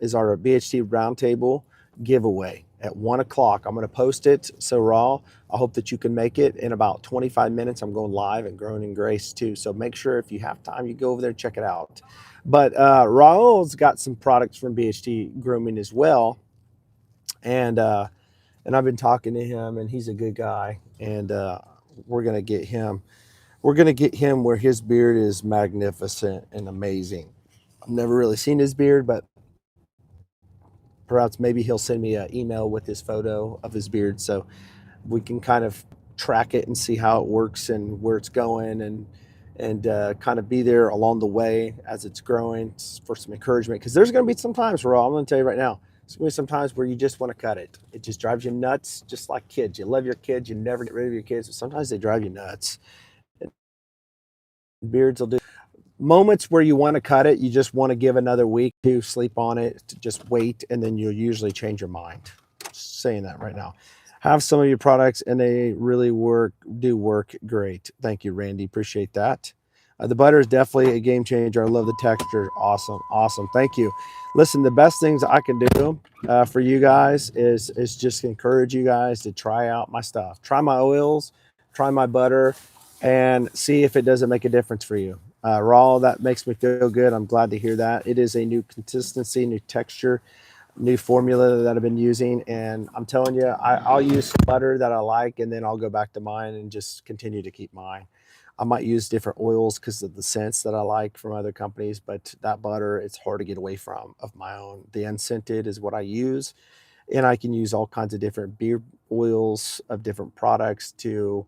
is our BHT Roundtable giveaway at 1 o'clock. I'm going to post it. So Raw, I hope that you can make it in about 25 minutes. I'm going live and Growing in Grace too. So make sure if you have time, you go over there and check it out. But Raul's got some products from BHT Grooming as well, and uh, and I've been talking to him, and he's a good guy, and we're gonna get him. We're gonna get him where his beard is magnificent and amazing. I've never really seen his beard, but perhaps maybe he'll send me an email with his photo of his beard, so we can kind of track it and see how it works and where it's going, and kind of be there along the way as it's growing for some encouragement. Because there's going to be some times where I'm going to tell you right now, there's going to be some times where you just want to cut it. It just drives you nuts, just like kids. You love your kids, you never get rid of your kids, but sometimes they drive you nuts. And beards will do moments where you want to cut it, you just want to give another week to sleep on it, to just wait, and then you'll usually change your mind. Just saying that right now. Have some of your products, and they really work great. Thank you, Randy. Appreciate that. The butter is definitely a game changer. I love the texture. Awesome, awesome. Thank you. Listen, the best things I can do for you guys is just encourage you guys to try out my stuff. Try my oils, try my butter, and see if it doesn't make a difference for you. Raw, that makes me feel good. I'm glad to hear that. It is a new consistency, new texture, new formula that I've been using. And I'm telling you, I'll use butter that I like, and then I'll go back to mine and just continue to keep mine. I might use different oils because of the scents that I like from other companies, but that butter, it's hard to get away from of my own. The unscented is what I use, and I can use all kinds of different beer oils of different products to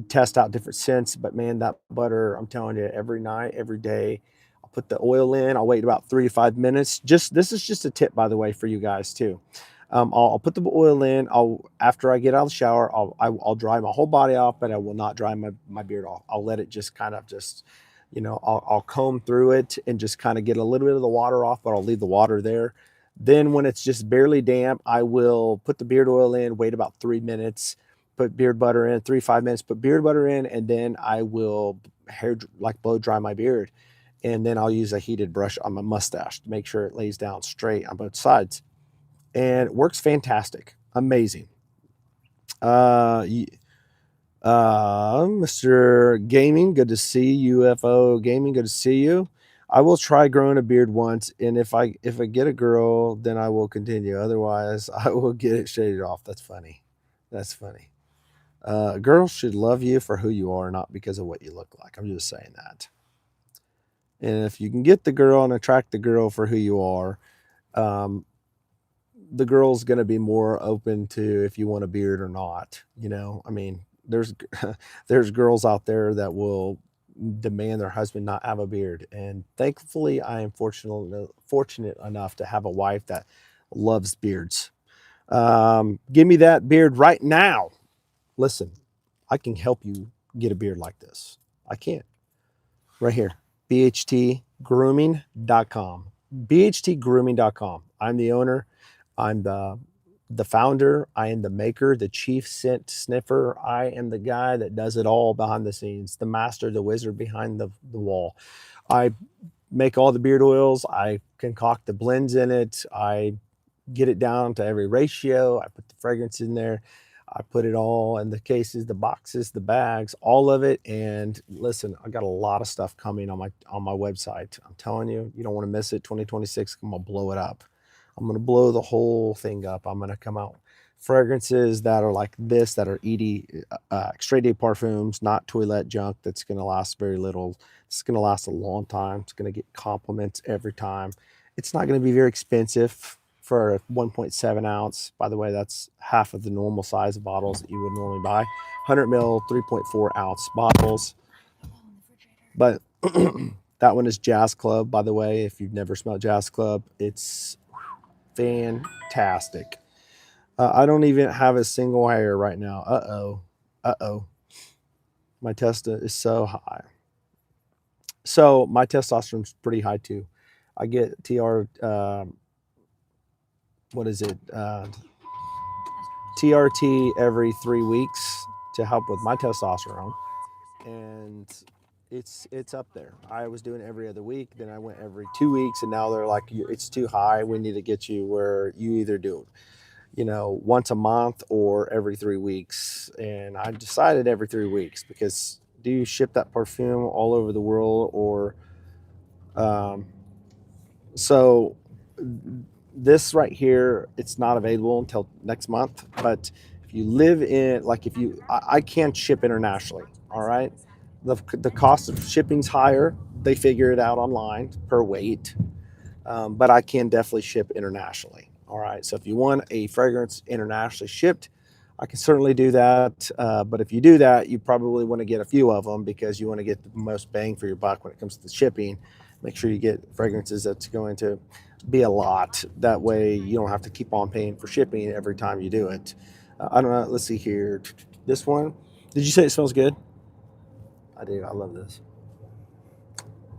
test out different scents. But man, that butter, I'm telling you, every night, every day, I'll put the oil in. I'll wait about 3 to 5 minutes. Just this is just a tip, by the way, for you guys too. I'll put the oil in. I'll After I get out of the shower, I'll dry my whole body off, but I will not dry my beard off. I'll let it just kind of just, I'll comb through it and just kind of get a little bit of the water off, but I'll leave the water there. Then when it's just barely damp, I will put the beard oil in, wait about 3 minutes, put beard butter in, 3 5 minutes, put beard butter in, and then I will like blow dry my beard. And then I'll use a heated brush on my mustache to make sure it lays down straight on both sides. And it works fantastic. Amazing. Uh, Mr. Gaming, good to see you. UFO Gaming, good to see you. I will try growing a beard once, and if I get a girl, then I will continue. Otherwise, I will get it shaved off. That's funny. That's funny. Girls should love you for who you are, not because of what you look like. I'm just saying that. And if you can get the girl and attract the girl for who you are, um, the girl's going to be more open to if you want a beard or not. I mean, there's there's girls out there that will demand their husband not have a beard, and thankfully, I am fortunate enough to have a wife that loves beards. Give me that beard right now. Listen, I can help you get a beard like this. I can right here. BHT BHTgrooming.com. I'm the owner. I'm the founder. I am the maker, the chief scent sniffer. I am the guy that does it all behind the scenes, the master, the wizard behind the wall. I make all the beard oils. I concoct the blends in it. I get it down to every ratio. I put the fragrance in there. I put it all in the cases, the boxes, the bags, all of it. And listen, I got a lot of stuff coming on my website. I'm telling you, you don't want to miss it. 2026, I'm gonna blow it up. I'm gonna blow the whole thing up. I'm gonna come out fragrances that are like this, that are extrait de parfums, not toilet junk. That's gonna last very little. It's gonna last a long time. It's gonna get compliments every time. It's not gonna be very expensive for a 1.7 ounce. By the way, that's half of the normal size of bottles that you would normally buy. 100 mil, 3.4 ounce bottles. But that one is Jazz Club, by the way. If you've never smelled Jazz Club, it's fantastic. I don't even have a single hair right now. Uh-oh. Uh-oh. My testa is so high. So my testosterone's pretty high too. I get what is it? TRT every 3 weeks to help with my testosterone, and it's up there. I was doing it every other week, then I went every 2 weeks, and now they're like, it's too high. We need to get you where you either do, once a month or every 3 weeks. And I decided every 3 weeks because do you ship that perfume all over the world or um, so this right here, it's not available until next month. But if you live in, like, if you, I can't ship internationally. All right, the cost of shipping's higher. They figure it out online per weight, but I can definitely ship internationally. All right, so if you want a fragrance internationally shipped, I can certainly do that. But if you do that, you probably want to get a few of them because you want to get the most bang for your buck when it comes to shipping. Make sure you get fragrances that's going to be a lot. That way, you don't have to keep on paying for shipping every time you do it. I don't know. Let's see here. This one. Did you say it smells good? I do. I love this.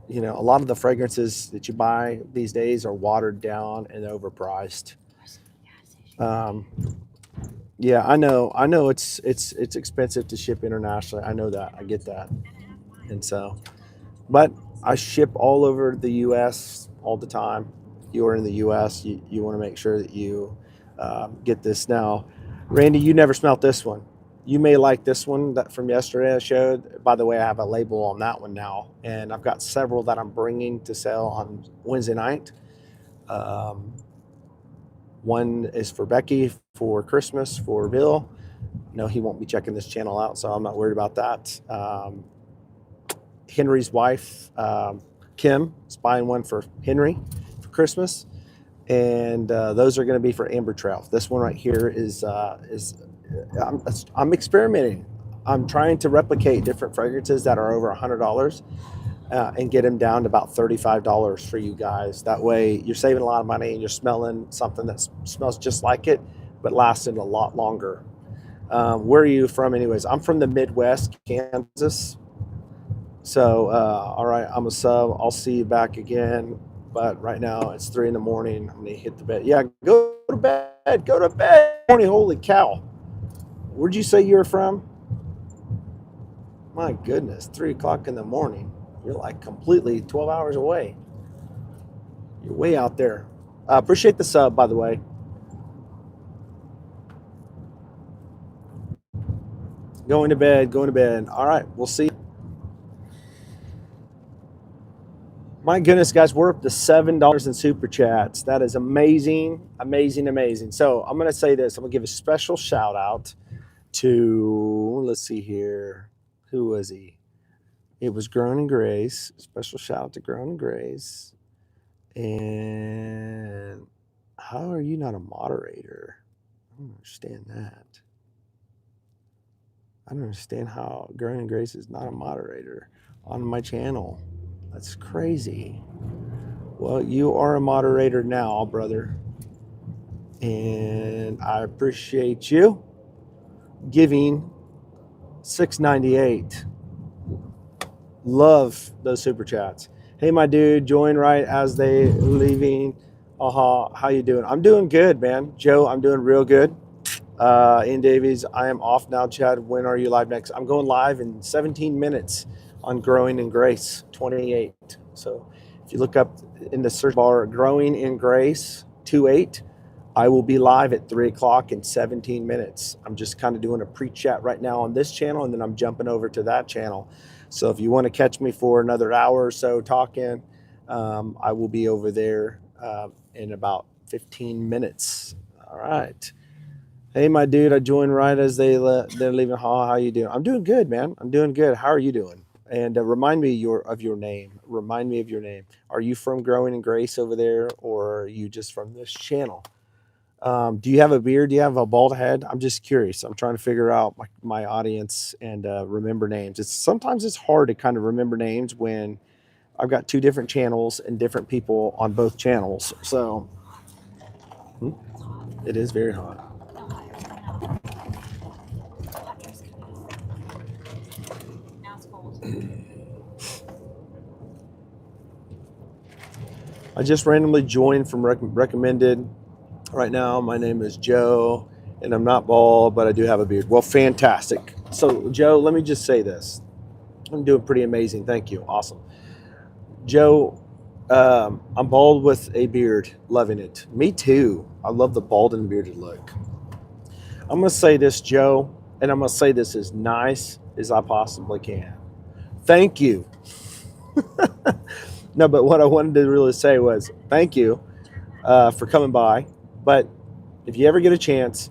A lot of the fragrances that you buy these days are watered down and overpriced. Um, yeah, I know. I know it's expensive to ship internationally. I know that. I get that. And so, but I ship all over the U.S. all the time. If you are in the U.S., you want to make sure that you get this. Now, Randy, you never smelt this one. You may like this one that from yesterday I showed. By the way, I have a label on that one now, and I've got several that I'm bringing to sell on Wednesday night. Um, One is for Becky for Christmas for Bill. No, he won't be checking this channel out, so I'm not worried about that. Henry's wife, Kim, is buying one for Henry for Christmas, and those are going to be for Amber Trail. This one right here is I'm experimenting. I'm trying to replicate different fragrances that are over $100 and get them down to about $35 for you guys. That way, you're saving a lot of money and you're smelling something that smells just like it, but lasting a lot longer. Where are you from, anyways? I'm from the Midwest, Kansas. So, all right, I'm a sub. I'll see you back again. But right now it's 3 in the morning. I'm gonna hit the bed. Yeah, go to bed. Go to bed. Morning. Holy cow! Where'd you say you were from? My goodness, 3 o'clock in the morning. You're like completely 12 hours away. You're way out there. Appreciate the sub, by the way. Going to bed. Going to bed. All right, we'll see. My goodness, guys, we're up to $7 in super chats. That is amazing, amazing, amazing. So I'm going to say this. I'm going to give a special shout out to, let's see here. Who was he? It was Grown and Grace. Special shout out to Grown and Grace. And how are you not a moderator? I don't understand that. I don't understand how Grown and Grace is not a moderator on my channel. That's crazy. Well, you are a moderator now, brother. And I appreciate you giving $6.98. Love those super chats. Hey, my dude, join right as they leaving. How you doing? I'm doing good, man. Joe, I'm doing real good. Ian Davies, I am off now. Chad, when are you live next? I'm going live in 17 minutes on Growing in Grace 28. So if you look up in the search bar, Growing in Grace 28, I will be live at 3 o'clock in 17 minutes. I'm just kind of doing a pre-chat right now on this channel, and then I'm jumping over to that channel. So if you want to catch me for another hour or so talking, I will be over there in about 15 minutes. All right. Hey, my dude, I joined right as they're leaving. How you doing? I'm doing good, man. I'm doing good. How are you doing? And remind me of your name. Remind me of your name. Are you from Growing in Grace over there, or are you just from this channel? Do you have a beard? Do you have a bald head? I'm just curious. I'm trying to figure out my audience and remember names. Sometimes it's hard to kind of remember names when I've got two different channels and different people on both channels. So it is very hot. I just randomly joined from recommended. Right now, my name is Joe, and I'm not bald, but I do have a beard. Well, fantastic. So, Joe, let me just say this. I'm doing pretty amazing. Thank you. Awesome. Joe, I'm bald with a beard. Loving it. Me too. I love the bald and bearded look. I'm going to say this, Joe, and I'm going to say this as nice as I possibly can. Thank you. No, but what I wanted to really say was thank you for coming by. But if you ever get a chance,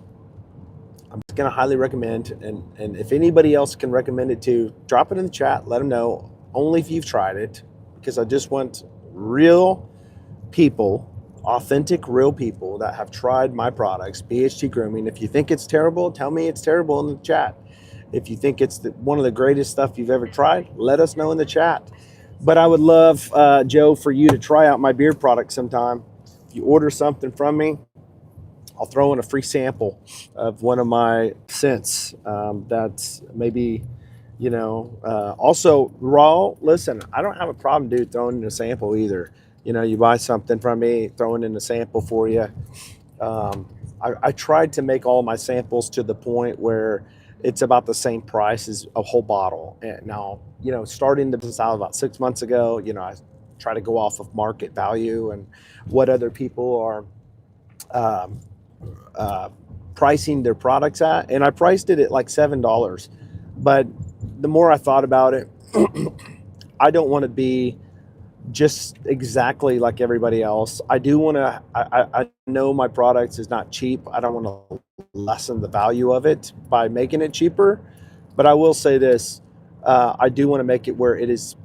I'm just going to highly recommend, and if anybody else can recommend it too, drop it in the chat. Let them know, only if you've tried it, because I just want real people, authentic, real people that have tried my products, BHT Grooming. If you think it's terrible, tell me it's terrible in the chat. If you think it's one of the greatest stuff you've ever tried, let us know in the chat. But I would love, Joe, for you to try out my beard product sometime. If you order something from me, I'll throw in a free sample of one of my scents. That's maybe, also raw. Listen, I don't have a problem, dude, throwing in a sample either. You buy something from me, throwing in a sample for you. I tried to make all my samples to the point where it's about the same price as a whole bottle. And now, starting the business out about 6 months ago, I try to go off of market value and what other people are pricing their products at. And I priced it at like $7. But the more I thought about it, I don't want to be just exactly like everybody else. I do want to, I know my products is not cheap. I don't want to lessen the value of it by making it cheaper. But I will say this, I do want to make it where it is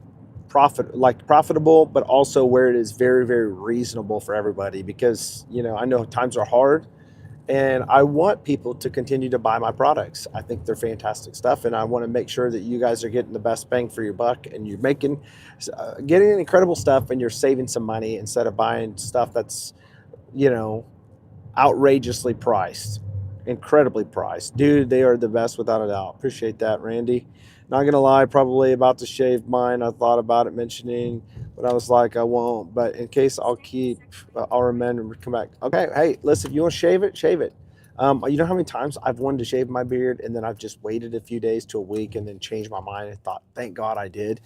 profitable, but also where it is very, very reasonable for everybody, because, I know times are hard. And I want people to continue to buy my products. I think they're fantastic stuff, and I want to make sure that you guys are getting the best bang for your buck, and you're getting incredible stuff, and you're saving some money instead of buying stuff that's, outrageously priced, incredibly priced. Dude, they are the best without a doubt. Appreciate that, Randy. Not gonna lie, probably about to shave mine. I thought about it mentioning, but I was like, I won't. But in case I'll remember and come back. Okay, hey, listen, if you want to shave it, shave it. You know how many times I've wanted to shave my beard, and then I've just waited a few days to a week and then changed my mind and thought, thank God I did.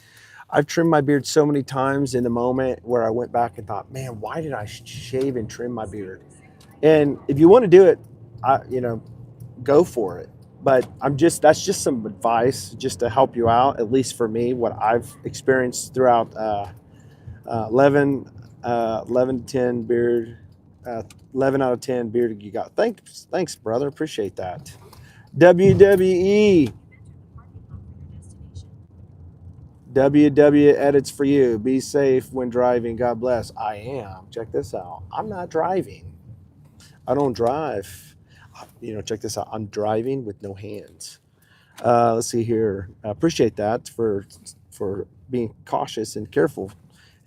I've trimmed my beard so many times in the moment where I went back and thought, man, why did I shave and trim my beard? And if you want to do it, go for it. But that's just some advice just to help you out, at least for me, what I've experienced throughout 11, 11 to 10 beard, uh, 11 out of 10 beard you got. Thanks, brother. Appreciate that. WWE. WW edits for you. Be safe when driving. God bless. I am. Check this out. I'm not driving. I don't drive. Check this out. I'm driving with no hands. Let's see here. I appreciate that for being cautious and careful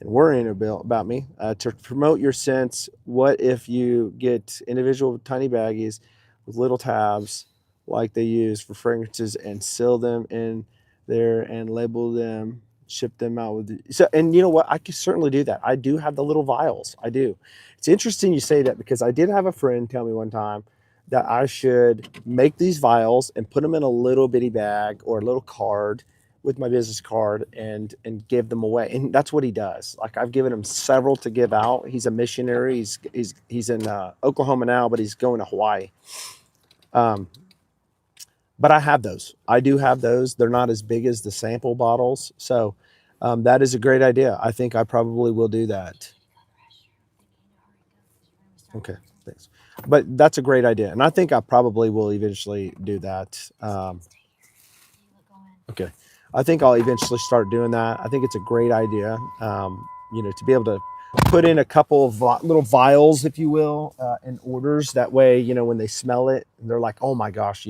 and worrying about me. To promote your scents, what if you get individual tiny baggies with little tabs like they use for fragrances and seal them in there and label them, ship them out with so, and you know what? I can certainly do that. I do have the little vials. I do. It's interesting you say that because I did have a friend tell me one time that I should make these vials and put them in a little bitty bag or a little card with my business card and give them away. And that's what he does. Like I've given him several to give out. He's a missionary. He's in Oklahoma now, but he's going to Hawaii. Um, but I have those. I do have those. They're not as big as the sample bottles. So that is a great idea. I think I probably will do that. Okay, thanks. But that's a great idea, and I think I probably will eventually do that. Okay, I think I'll eventually start doing that. I think it's a great idea. To be able to put in a couple of little vials, if you will, in orders. That way, when they smell it, they're like, "Oh my gosh,"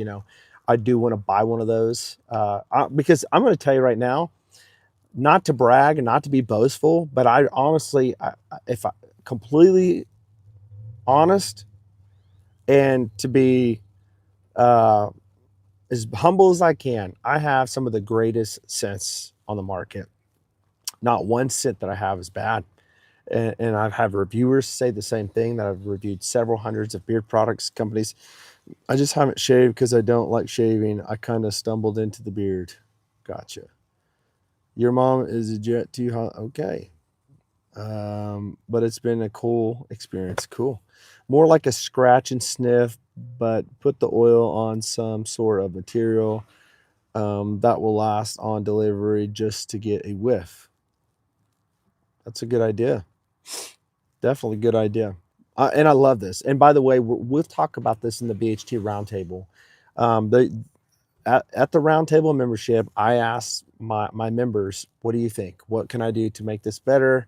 I do want to buy one of those. Because I'm going to tell you right now, not to brag and not to be boastful, but I honestly, if I completely honest, and to be uh, as humble as I can, I have some of the greatest scents on the market. Not one scent that I have is bad. And I've had reviewers say the same thing that I've reviewed several hundreds of beard products companies. I just haven't shaved because I don't like shaving. I kind of stumbled into the beard. Gotcha. Your mom is a jet too hot. Okay. But it's been a cool experience. Cool. More like a scratch and sniff, but put the oil on some sort of material that will last on delivery just to get a whiff. That's a good idea. Definitely good idea. And I love this. And by the way, we'll talk about this in the BHT roundtable. The at the roundtable membership, I asked my members, "What do you think? What can I do to make this better?"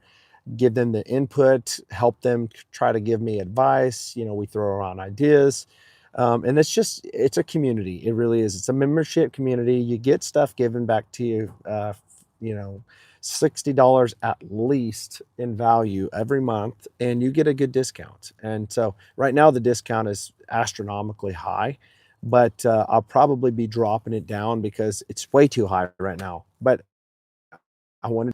Give them the input, help them try to give me advice. We throw around ideas. And it's a community. It really is. It's a membership community. You get stuff given back to you, you know, $60 at least in value every month, and you get a good discount. And so right now the discount is astronomically high, but I'll probably be dropping it down because it's way too high right now. But I wanted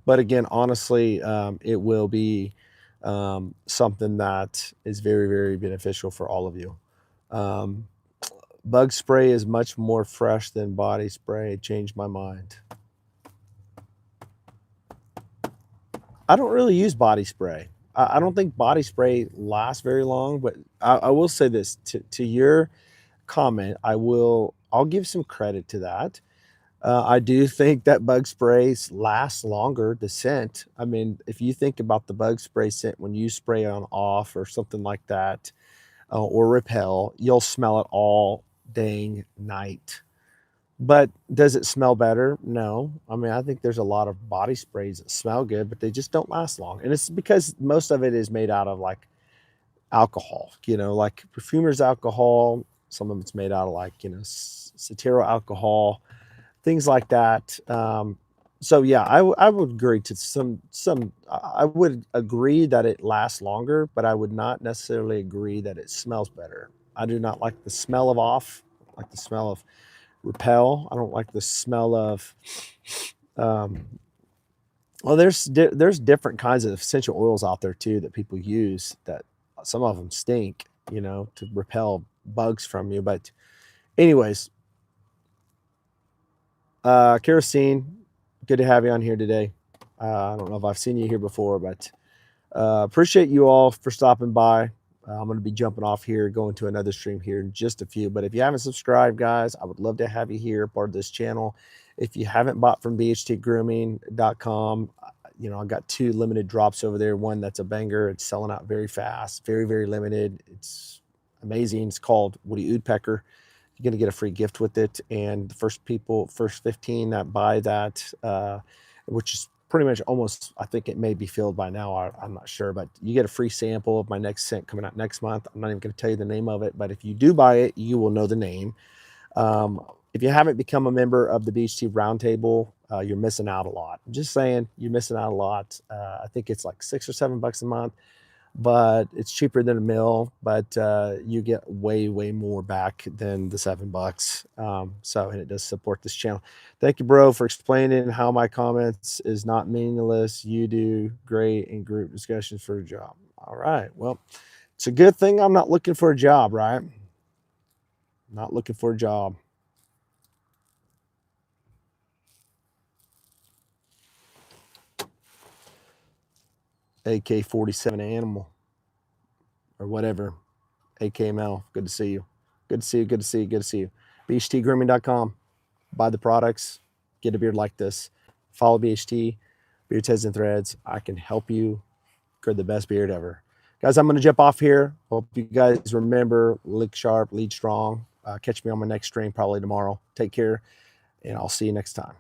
but again, honestly, it will be something that is very, very beneficial for all of you. Um, Bug spray is much more fresh than body spray. Changed my mind. I don't really use body spray. I don't think body spray lasts very long, but I will say this to your comment. I'll give some credit to that. I do think that bug sprays last longer, the scent. I mean, if you think about the bug spray scent when you spray on off or something like that, or repel, you'll smell it all dang night. But does it smell better? No. I mean, I think there's a lot of body sprays that smell good, but they just don't last long. And it's because most of it is made out of like alcohol, like perfumer's alcohol. Some of it's made out of like, cetyl alcohol, things like that. So yeah, I would agree to I would agree that it lasts longer, but I would not necessarily agree that it smells better. I do not like the smell of off, like the smell of repel. I don't like the smell of um, well, there's different kinds of essential oils out there too that people use that some of them stink, to repel bugs from you. But anyways, Kerosene, good to have you on here today. I don't know if I've seen you here before, but appreciate you all for stopping by. I'm going to be jumping off here, going to another stream here in just a few. But if you haven't subscribed, guys, I would love to have you here, part of this channel. If you haven't bought from BHTGrooming.com, you know, I got 2 limited drops over there. One that's a banger. It's selling out very fast, very, very limited. It's amazing. It's called Woody Woodpecker. You're going to get a free gift with it. And the first 15 that buy that, which is pretty much almost, I think it may be filled by now. I'm not sure, but you get a free sample of my next scent coming out next month. I'm not even going to tell you the name of it, but if you do buy it, you will know the name. If you haven't become a member of the BHT Roundtable, you're missing out a lot. I'm just saying, you're missing out a lot. I think it's like $6 or $7 a month, but it's cheaper than a mill, but you get way, way more back than the $7. And it does support this channel. Thank you, bro, for explaining how my comments is not meaningless. You do great in group discussions for a job. All right. Well, it's a good thing I'm not looking for a job, right? Not looking for a job. AK-47 animal or whatever. AKML. Good to see you. Good to see you. Good to see you. Good to see you. BHTgrooming.com. Buy the products. Get a beard like this. Follow BHT. Beards, Heads, and Threads. I can help you grow the best beard ever. Guys, I'm going to jump off here. Hope you guys remember, look sharp, lead strong. Catch me on my next stream probably tomorrow. Take care, and I'll see you next time.